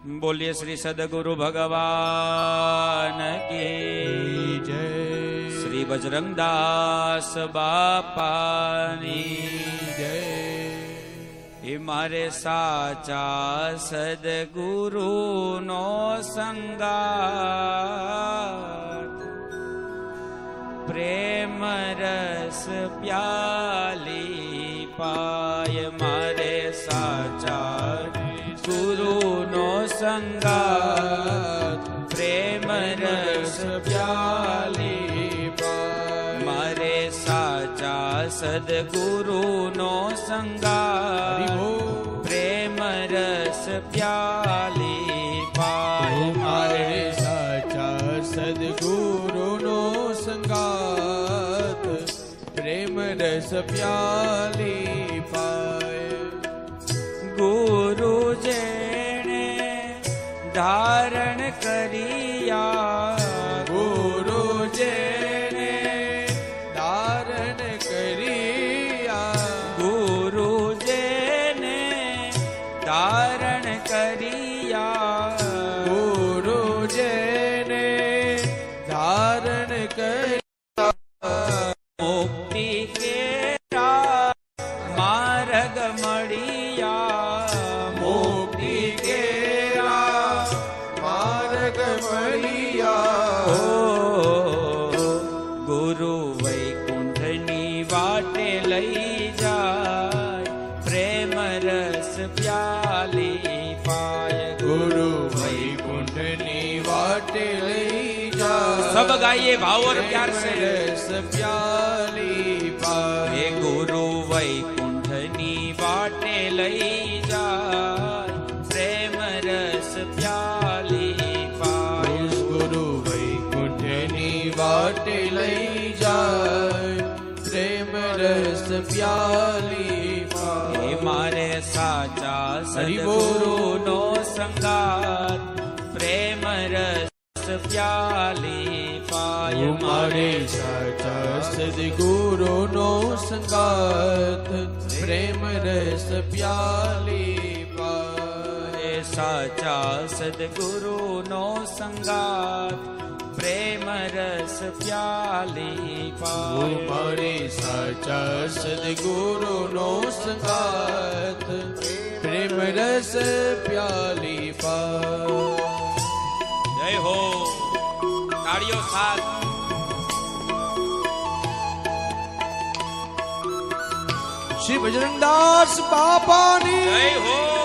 बोलिए श्री सदगुरु भगवान की जय। श्री बजरंग दास बापानी जय। हे मारे साचा सदगुरु नो संगात प्रेम रस प्याली पाय मारे साचा गुरु नो संगात प्रेम रस प्याली पाय मारे साचा सदगुरु नो संगात प्रेम रस प्याली पाय मारे साचा सदगुरु नो संगात प्रेम रस प्याली पाय गुरु जेने धारण करिया गुरु जेने धारण करिया गुरु जेने धारण करिया गुरु जेने धारण करिया मुक्ति के मार्ग मड़िया मुक्ति के मार्ग मड़िया गुरु वैकुंठनी वाटे लई जाय प्रेम रस प्याली पाय गुरु वैकुंठनी वाटे लई जा सब गाइए भाव और प्यार से रस प्याली पाय हे गुरु वैकुंठनी वाटे लई जाय प्रेम रस प्याली पाय गुरु वैकुंठनी वाटे लई जाय प्रेम रस प्याली पाय हे मारे साचा सदगुरु नो संगात प्रेम रस प्याली पाय मारे साचा सदगुरु नो संगात प्रेम रस प्याली पाय साचा सदगुरु नो संगात प्रेम रस प्याली पाय मारे साचा सदगुरु नो संगात प्रेम रस प्याली पाय जय हो ताड़ियों साथ श्री बजरंग दास बापानी जय हो।